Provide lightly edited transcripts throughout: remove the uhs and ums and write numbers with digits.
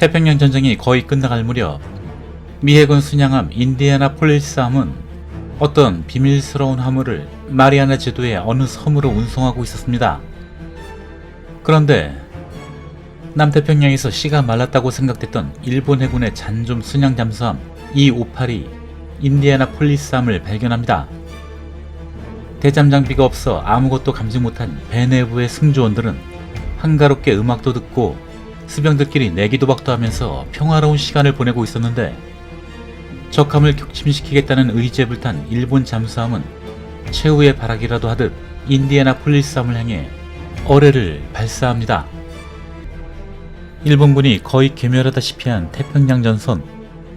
태평양 전쟁이 거의 끝나갈 무렵 미 해군 순양함 인디애나폴리스함은 어떤 비밀스러운 화물을 마리아나 제도의 어느 섬으로 운송하고 있었습니다. 그런데 남태평양에서 씨가 말랐다고 생각됐던 일본 해군의 잔좀 순양 잠수함 E-58이 인디애나폴리스함을 발견합니다. 대잠 장비가 없어 아무것도 감지 못한 배 내부의 승조원들은 한가롭게 음악도 듣고 수병들끼리 내기도박도 하면서 평화로운 시간을 보내고 있었는데, 적함을 격침시키겠다는 의지에 불탄 일본 잠수함은 최후의 발악이라도 하듯 인디애나폴리스함을 향해 어뢰를 발사합니다. 일본군이 거의 괴멸하다시피 한 태평양 전선,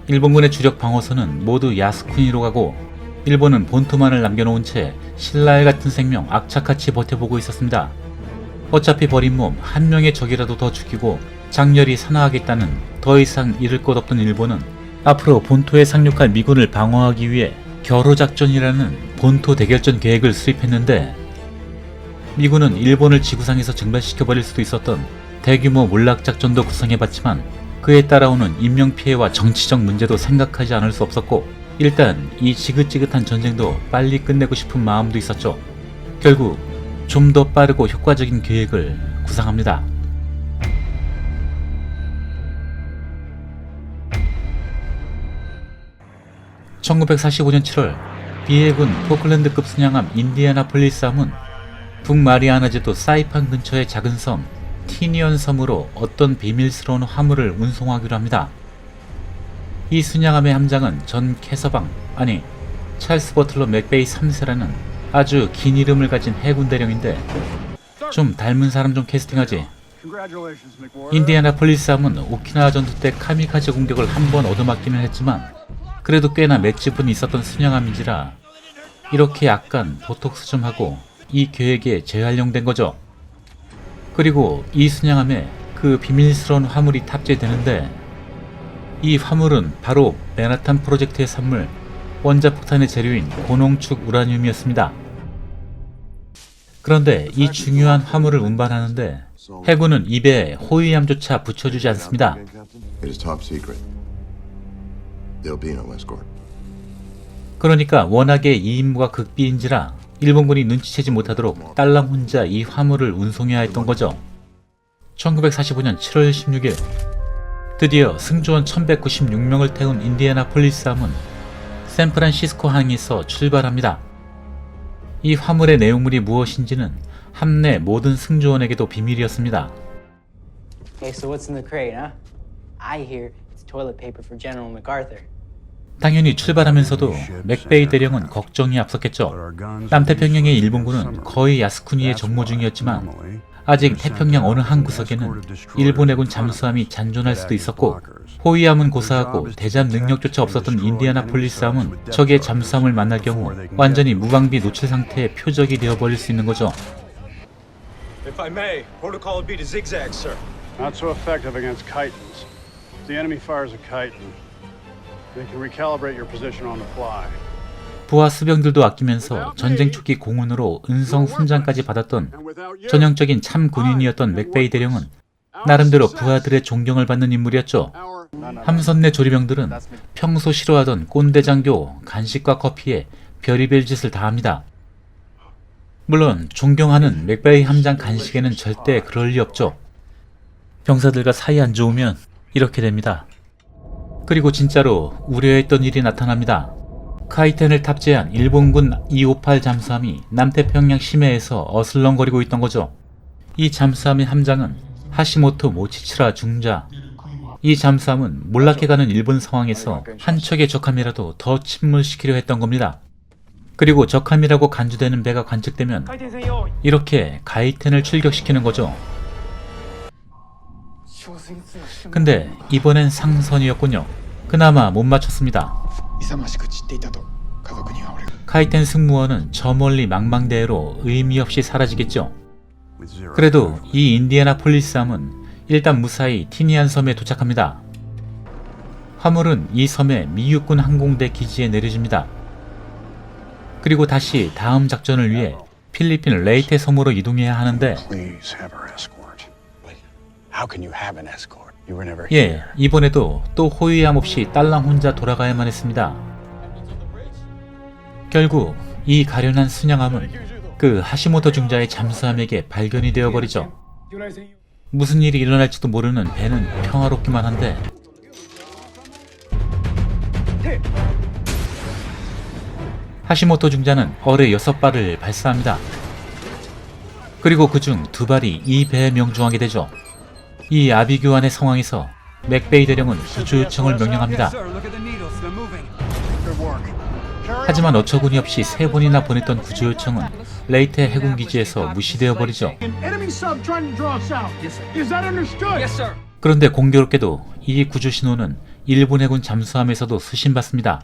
일본군의 주력 방어선은 모두 야스쿠니로 가고 일본은 본토만을 남겨놓은 채 신라의 같은 생명 악착같이 버텨보고 있었습니다. 어차피 버린 몸 한 명의 적이라도 더 죽이고 장렬히 산화하겠다는 더 이상 잃을 것 없던 일본은 앞으로 본토에 상륙할 미군을 방어하기 위해 겨루작전이라는 본토 대결전 계획을 수립했는데, 미군은 일본을 지구상에서 증발시켜버릴 수도 있었던 대규모 몰락작전도 구성해봤지만 그에 따라오는 인명피해와 정치적 문제도 생각하지 않을 수 없었고, 일단 이 지긋지긋한 전쟁도 빨리 끝내고 싶은 마음도 있었죠. 결국 좀 더 빠르고 효과적인 계획을 구상합니다. (1945년 7월) 미해군 포클랜드급 순양함 인디애나폴리스함은 북마리아나 제도 사이판 근처의 작은 섬 티니언 섬으로 어떤 비밀스러운 화물을 운송하기로 합니다. 이 순양함의 함장은 전 캐서방, 아니 찰스 버틀러 맥베이 3세라는 아주 긴 이름을 가진 해군 대령인데, 좀 닮은 사람 좀 캐스팅하지. 인디애나폴리스함은 오키나와 전투 때 카미카제 공격을 한 번 얻어맞기는 했지만 그래도 꽤나 맷집은 있었던 순양함인지라 이렇게 약간 보톡스 좀 하고 이 계획에 재활용된 거죠. 그리고 이 순양함에 그 비밀스러운 화물이 탑재되는데, 이 화물은 바로 맨하탄 프로젝트의 산물 원자폭탄의 재료인 고농축 우라늄이었습니다. 그런데 이 중요한 화물을 운반하는데 해군은 입에 호위함조차 붙여주지 않습니다. 그러니까 워낙에 이 임무가 극비인지라 일본군이 눈치채지 못하도록 딸랑 혼자 이 화물을 운송해야 했던 거죠. 1945년 7월 16일 드디어 승조원 1196명을 태운 인디애나폴리스함은 샌프란시스코 항에서 출발합니다. 이 화물의 내용물이 무엇인지는 함내 모든 승조원에게도 비밀이었습니다. Okay, so what's in the crate, huh? I hear it's toilet paper for General MacArthur. 당연히 출발하면서도 맥베이 대령은 걱정이 앞섰겠죠. 남태평양의 일본군은 거의 야스쿠니에 정모 중이었지만 아직 태평양 어느 한 구석에는 일본 해군 잠수함이 잔존할 수도 있었고, 호위함은 고사하고 대잠 능력조차 없었던 인디애나폴리스함은 적의 잠수함을 만날 경우 완전히 무방비 노출 상태의 표적이 되어버릴 수 있는 거죠. If I may, protocol would be to zigzag, sir. Not so effective against chitons. If the enemy fires a chiton, they can recalibrate your position on the fly. 부하 수병들도 아끼면서 전쟁 초기 공훈으로 은성 훈장까지 받았던 전형적인 참 군인이었던 맥베이 대령은 나름대로 부하들의 존경을 받는 인물이었죠. 함선 내 조리병들은 평소 싫어하던 꼰대 장교, 간식과 커피에 별의별 짓을 다 합니다. 물론 존경하는 맥베이 함장 간식에는 절대 그럴 리 없죠. 병사들과 사이 안 좋으면 이렇게 됩니다. 그리고 진짜로 우려했던 일이 나타납니다. 카이텐을 탑재한 일본군 E-58 잠수함이 남태평양 심해에서 어슬렁거리고 있던 거죠. 이 잠수함의 함장은 하시모토 모치츠라 중자. 이 잠수함은 몰락해가는 일본 상황에서 한 척의 적함이라도 더 침몰시키려 했던 겁니다. 그리고 적함이라고 간주되는 배가 관측되면 이렇게 가이텐을 출격시키는 거죠. 근데 이번엔 상선이었군요. 그나마 못 맞췄습니다. 카이텐 승무원은 저 멀리 망망대해로 의미 없이 사라지겠죠. 그래도 이 인디애나폴리스함은 일단 무사히 티니안 섬에 도착합니다. 화물은 이 섬의 미 육군 항공대 기지에 내려집니다. 그리고 다시 다음 작전을 위해 필리핀 레이테 섬으로 이동해야 하는데, Please have her escort. How can you have an escort? You were never 예, here. 이번에도 또 호위함 없이 딸랑 혼자 돌아가야만 했습니다. 결국 이 가련한 순양함은 그 하시모토 중자의 잠수함에게 발견이 되어버리죠. 무슨 일이 일어날지도 모르는 배는 평화롭기만 한데 하시모토 중자는 어뢰 6발을 발사합니다. 그리고 그중 2발이 이 배에 명중하게 되죠. 이 아비규환의 상황에서 맥베이 대령은 구조 요청을 명령합니다. 하지만 어처구니 없이 3번이나 보냈던 구조 요청은 레이테 해군기지에서 무시되어 버리죠. 그런데 공교롭게도 이 구조 신호는 일본 해군 잠수함에서도 수신받습니다.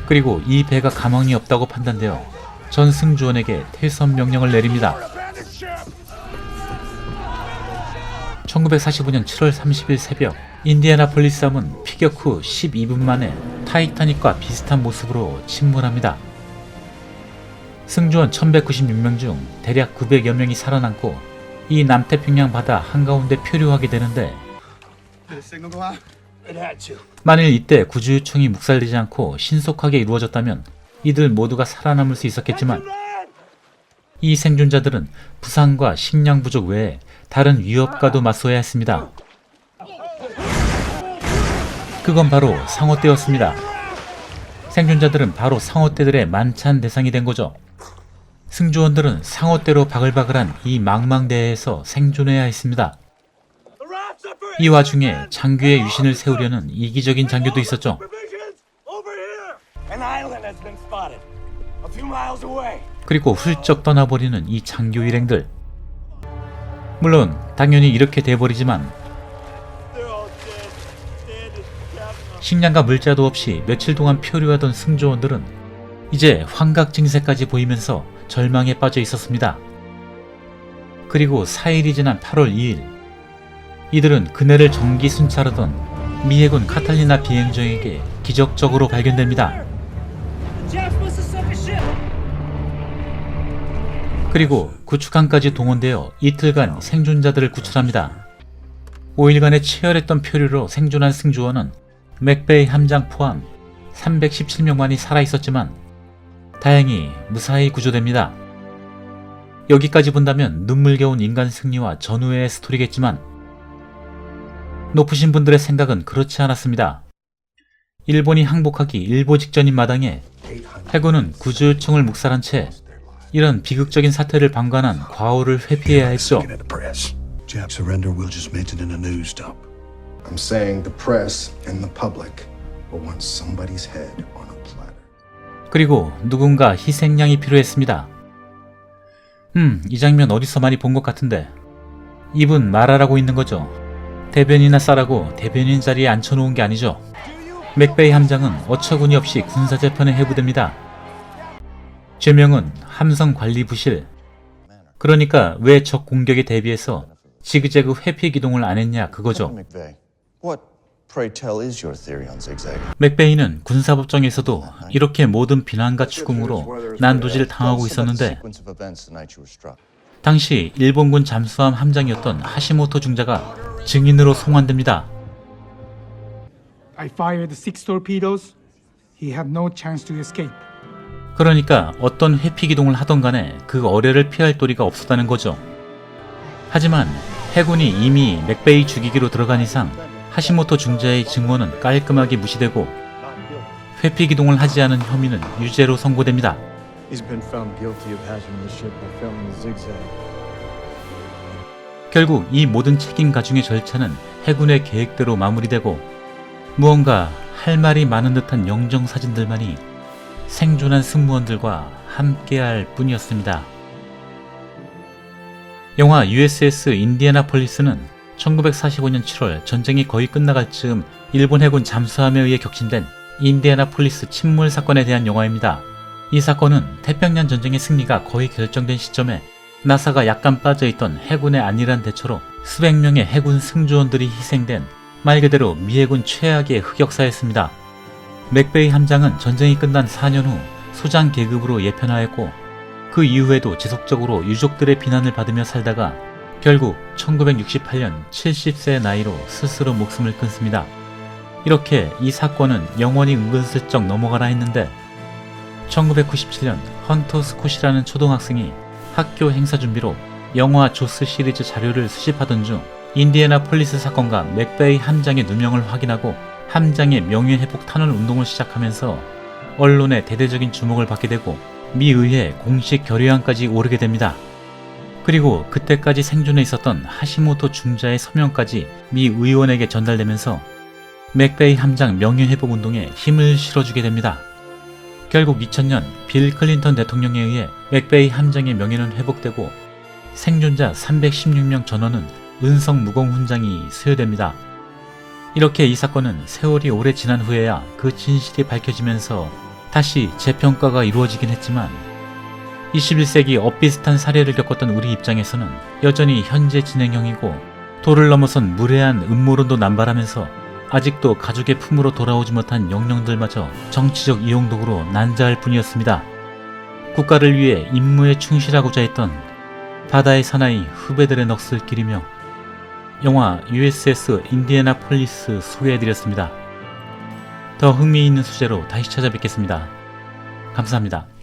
그리고 이 배가 가망이 없다고 판단되어 전 승조원에게 퇴선 명령을 내립니다. 1945년 7월 30일 새벽 인디애나폴리스함은 피격 후 12분 만에 타이타닉과 비슷한 모습으로 침몰합니다. 승조원 1196명 중 대략 900여 명이 살아남고 이 남태평양 바다 한가운데 표류하게 되는데 만일 이때 구조 요청이 묵살되지 않고 신속하게 이루어졌다면 이들 모두가 살아남을 수 있었겠지만 이 생존자들은 부상과 식량 부족 외에 다른 위협과도 맞서야 했습니다. 그건 바로 상어떼였습니다. 생존자들은 바로 상어떼들의 만찬 대상이 된 거죠. 승조원들은 상어떼로 바글바글한 이 망망대해에서 생존해야 했습니다. 이 와중에 장교의 유신을 세우려는 이기적인 장교도 있었죠. 그리고 훌쩍 떠나버리는 이 장교 일행들. 물론 당연히 이렇게 돼버리지만 식량과 물자도 없이 며칠 동안 표류하던 승조원들은 이제 환각 증세까지 보이면서 절망에 빠져 있었습니다. 그리고 4일이 지난 8월 2일 이들은 그네를 정기 순찰하던 미 해군 카탈리나 비행정에게 기적적으로 발견됩니다. 그리고 구축함까지 동원되어 이틀간 생존자들을 구출합니다. 5일간의 치열했던 표류로 생존한 승조원은 맥베이 함장 포함 317명만이 살아있었지만 다행히 무사히 구조됩니다. 여기까지 본다면 눈물겨운 인간 승리와 전후의 스토리겠지만 높으신 분들의 생각은 그렇지 않았습니다. 일본이 항복하기 일보 직전인 마당에 해군은 구조 요청을 묵살한 채 이런 비극적인 사태를 방관한 과오를 회피해야 했죠. Jap surrender will just mention in a news dump. I'm saying the press and the public will want somebody's head on a platter. 그리고 누군가 희생양이 필요했습니다. 이 장면 어디서 많이 본 것 같은데 이분 말하라고 있는 거죠. 대변인이나 싸라고 대변인 자리에 앉혀놓은 게 아니죠. 맥베이 함장은 어처구니 없이 군사재판에 해부됩니다. 죄명은 함성관리부실. 그러니까 왜 적 공격에 대비해서 지그재그 회피 기동을 안 했냐 그거죠. McVeigh, what, pray tell, is your theory on zigzag? 맥베이는 군사법정에서도 이렇게 모든 비난과 추궁으로 난도질을 당하고 있었는데 당시 일본군 잠수함 함장이었던 하시모토 중자가 증인으로 송환됩니다. I fired 6 torpedoes. He had no chance to escape. 그러니까 어떤 회피 기동을 하던 간에 그 어뢰를 피할 도리가 없었다는 거죠. 하지만 해군이 이미 맥베이 죽이기로 들어간 이상 하시모토 중자의 증언은 깔끔하게 무시되고 회피 기동을 하지 않은 혐의는 유죄로 선고됩니다. He's been found guilty of hacking the ship by failing the zigzag. 결국 이 모든 책임 가중의 절차는 해군의 계획대로 마무리되고 무언가 할 말이 많은 듯한 영정사진들만이 생존한 승무원들과 함께할 뿐이었습니다. 영화 USS 인디애나폴리스는 1945년 7월 전쟁이 거의 끝나갈 즈음 일본 해군 잠수함에 의해 격침된 인디애나폴리스 침몰 사건에 대한 영화입니다. 이 사건은 태평양 전쟁의 승리가 거의 결정된 시점에 나사가 약간 빠져있던 해군의 안일한 대처로 수백 명의 해군 승조원들이 희생된 말 그대로 미 해군 최악의 흑역사였습니다. 맥베이 함장은 전쟁이 끝난 4년 후 소장 계급으로 예편하였고 그 이후에도 지속적으로 유족들의 비난을 받으며 살다가 결국 1968년 70세의 나이로 스스로 목숨을 끊습니다. 이렇게 이 사건은 영원히 은근슬쩍 넘어가라 했는데 1997년 헌터 스콧이라는 초등학생이 학교 행사 준비로 영화 조스 시리즈 자료를 수집하던 중 인디애나폴리스 사건과 맥베이 함장의 누명을 확인하고 함장의 명예회복 탄원 운동을 시작하면서 언론의 대대적인 주목을 받게 되고 미 의회 공식 결의안까지 오르게 됩니다. 그리고 그때까지 생존해 있었던 하시모토 중자의 서명까지 미 의원에게 전달되면서 맥베이 함장 명예회복 운동에 힘을 실어주게 됩니다. 결국 2000년 빌 클린턴 대통령에 의해 맥베이 함장의 명예는 회복되고 생존자 316명 전원은 은성 무공 훈장이 수여됩니다. 이렇게 이 사건은 세월이 오래 지난 후에야 그 진실이 밝혀지면서 다시 재평가가 이루어지긴 했지만 21세기 엇비슷한 사례를 겪었던 우리 입장에서는 여전히 현재 진행형이고 도를 넘어선 무례한 음모론도 남발하면서 아직도 가족의 품으로 돌아오지 못한 영령들마저 정치적 이용도구로 난자할 뿐이었습니다. 국가를 위해 임무에 충실하고자 했던 바다의 사나이 후배들의 넋을 기리며 영화 USS 인디애나폴리스 소개해드렸습니다. 더 흥미있는 소재로 다시 찾아뵙겠습니다. 감사합니다.